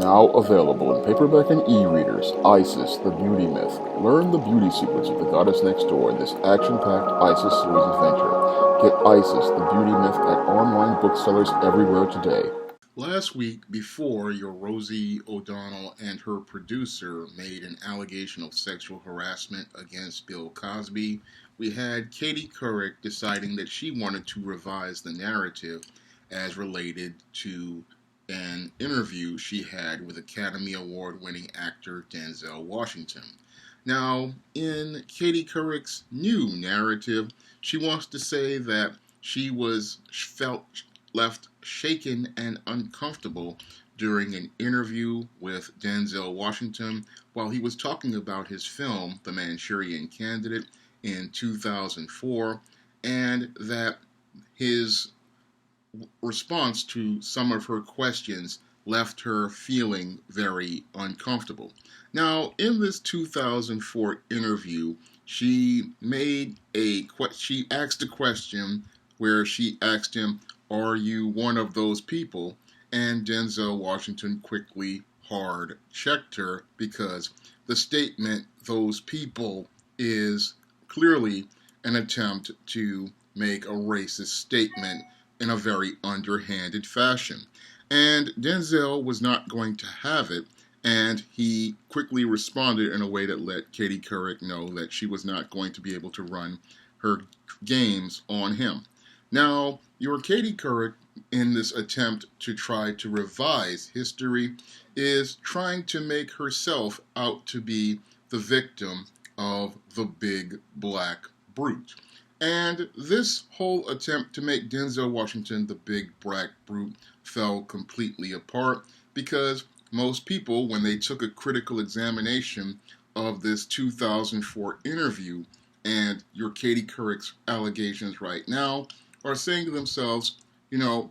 Now available in paperback and e-readers, Isis, the Beauty Myth. Learn the beauty secrets of the goddess next door in this action-packed Isis series adventure. Get Isis, the Beauty Myth at online booksellers everywhere today. Last week, before your Rosie O'Donnell and her producer made an allegation of sexual harassment against Bill Cosby, we had Katie Couric deciding that she wanted to revise the narrative as related to an interview she had with Academy Award winning actor Denzel Washington. Now, in Katie Couric's new narrative, she wants to say that she felt left shaken and uncomfortable during an interview with Denzel Washington while he was talking about his film, The Manchurian Candidate, in 2004, and that his response to some of her questions left her feeling very uncomfortable. Now, in this 2004 interview, she asked a question where she asked him, "Are you one of those people?" And Denzel Washington quickly hard checked her because the statement "those people" is clearly an attempt to make a racist statement in a very underhanded fashion. And Denzel was not going to have it, and he quickly responded in a way that let Katie Couric know that she was not going to be able to run her games on him. Now, your Katie Couric, in this attempt to try to revise history, is trying to make herself out to be the victim of the big black brute. And this whole attempt to make Denzel Washington the big black brute fell completely apart because most people, when they took a critical examination of this 2004 interview and your Katie Couric's allegations right now, are saying to themselves,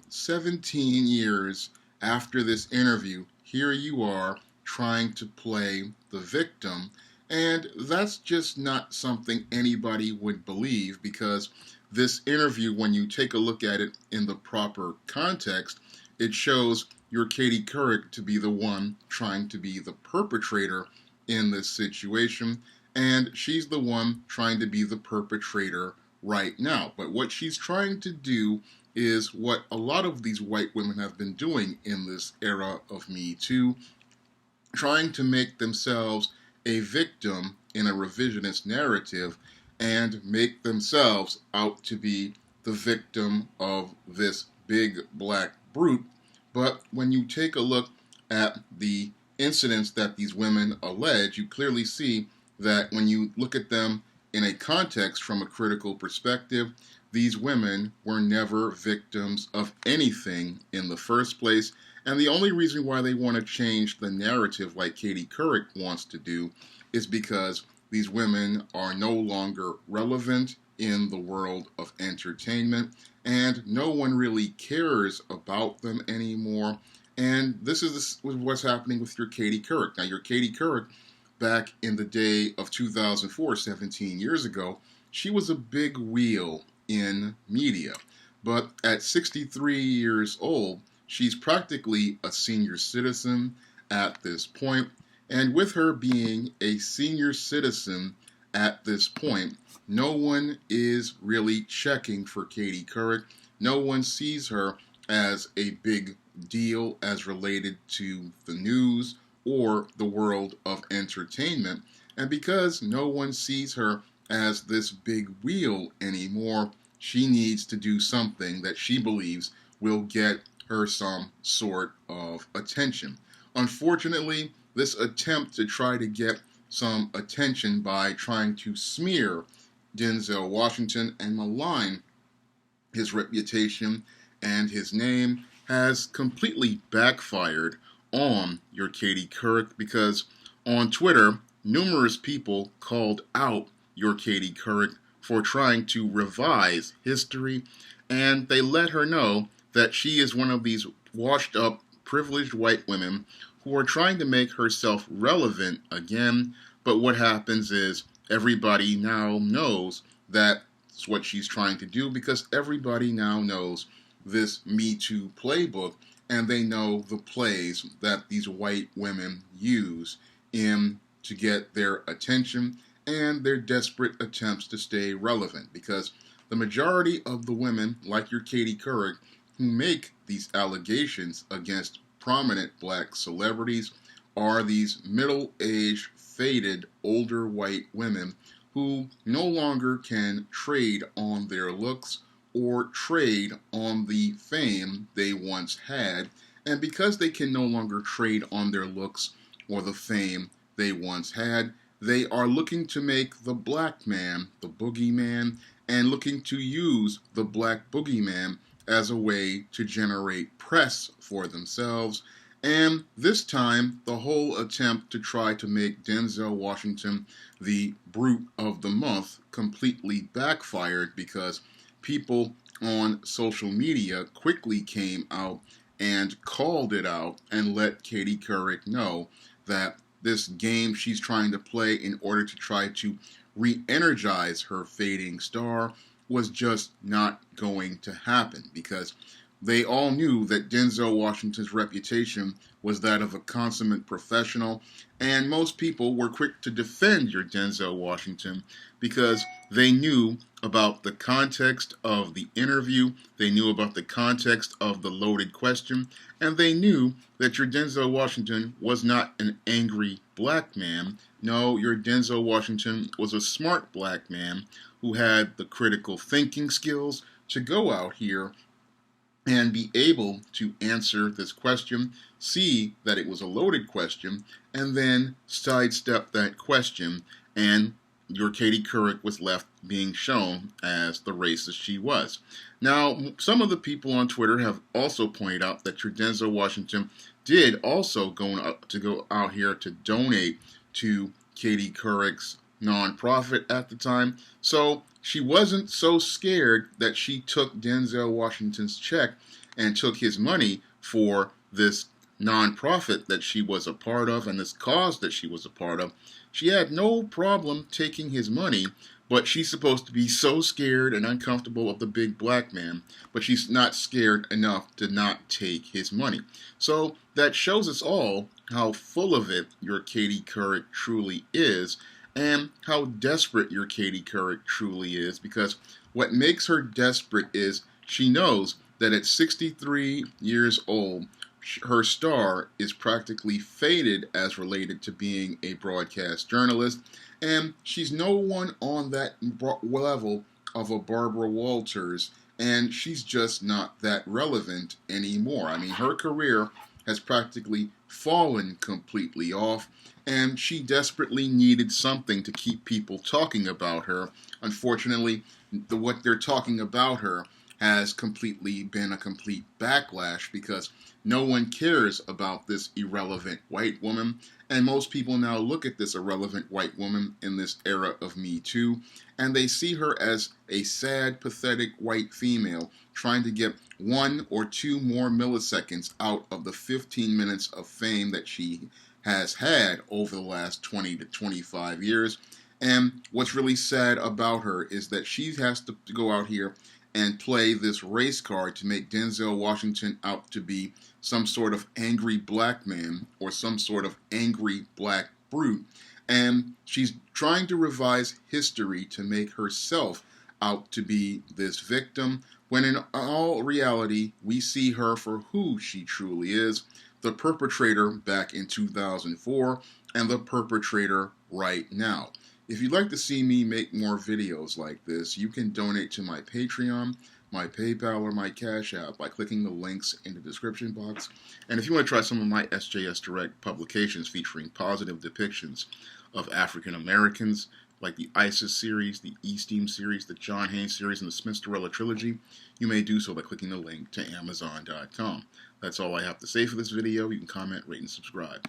17 years after this interview, here you are trying to play the victim. And that's just not something anybody would believe because this interview, when you take a look at it in the proper context, it shows your Katie Couric to be the one trying to be the perpetrator in this situation, and she's the one trying to be the perpetrator right now. But what she's trying to do is what a lot of these white women have been doing in this era of Me Too, trying to make themselves a victim in a revisionist narrative and make themselves out to be the victim of this big black brute. But when you take a look at the incidents that these women allege, you clearly see that when you look at them in a context from a critical perspective, these women were never victims of anything in the first place. And the only reason why they want to change the narrative like Katie Couric wants to do is because these women are no longer relevant in the world of entertainment and no one really cares about them anymore. And this is what's happening with your Katie Couric. Now, your Katie Couric, back in the day of 2004, 17 years ago, she was a big wheel in media. But at 63 years old, she's practically a senior citizen at this point. And with her being a senior citizen at this point, no one is really checking for Katie Couric. No one sees her as a big deal as related to the news or the world of entertainment. And because no one sees her as this big wheel anymore, she needs to do something that she believes will get her some sort of attention. Unfortunately, this attempt to try to get some attention by trying to smear Denzel Washington and malign his reputation and his name has completely backfired on your Katie Couric because on Twitter, numerous people called out your Katie Couric for trying to revise history, and they let her know that she is one of these washed up, privileged white women who are trying to make herself relevant again. But what happens is everybody now knows that's what she's trying to do because everybody now knows this Me Too playbook and they know the plays that these white women use in to get their attention and their desperate attempts to stay relevant, because the majority of the women, like your Katie Couric, who make these allegations against prominent black celebrities are these middle-aged, faded, older white women who no longer can trade on their looks or trade on the fame they once had. And because they can no longer trade on their looks or the fame they once had, they are looking to make the black man the boogeyman and looking to use the black boogeyman as a way to generate press for themselves. And this time, the whole attempt to try to make Denzel Washington the brute of the month completely backfired, because people on social media quickly came out and called it out and let Katie Couric know that this game she's trying to play in order to try to re-energize her fading star was just not going to happen, because they all knew that Denzel Washington's reputation was that of a consummate professional, and most people were quick to defend your Denzel Washington because they knew about the context of the interview, they knew about the context of the loaded question, and they knew that your Denzel Washington was not an angry black man. No, your Denzel Washington was a smart black man who had the critical thinking skills to go out here and be able to answer this question, see that it was a loaded question, and then sidestep that question, and your Katie Couric was left being shown as the racist she was. Now, some of the people on Twitter have also pointed out that your Denzel Washington did also go out here to donate to Katie Couric's nonprofit at the time. So she wasn't so scared that she took Denzel Washington's check and took his money for this nonprofit that she was a part of and this cause that she was a part of. She had no problem taking his money, but she's supposed to be so scared and uncomfortable of the big black man, but she's not scared enough to not take his money. So that shows us all how full of it your Katie Couric truly is, and how desperate your Katie Couric truly is, because what makes her desperate is she knows that at 63 years old, her star is practically faded as related to being a broadcast journalist, and she's no one on that level of a Barbara Walters, and she's just not that relevant anymore. I mean, her career has practically fallen completely off, and she desperately needed something to keep people talking about her. Unfortunately, what they're talking about her has completely been a complete backlash, because no one cares about this irrelevant white woman, and most people now look at this irrelevant white woman in this era of Me Too, and they see her as a sad, pathetic white female trying to get 1 or 2 more milliseconds out of the 15 minutes of fame that she has had over the last 20 to 25 years. And what's really sad about her is that she has to go out here and play this race card to make Denzel Washington out to be some sort of angry black man or some sort of angry black brute. And she's trying to revise history to make herself out to be this victim, when in all reality, we see her for who she truly is, the perpetrator back in 2004 and the perpetrator right now. If you'd like to see me make more videos like this, you can donate to my Patreon, my PayPal, or my Cash App by clicking the links in the description box. And if you want to try some of my SJS Direct publications featuring positive depictions of African Americans, like the ISIS series, the E-Steam series, the John Haynes series, and the Smith-Storella trilogy, you may do so by clicking the link to Amazon.com. That's all I have to say for this video. You can comment, rate, and subscribe.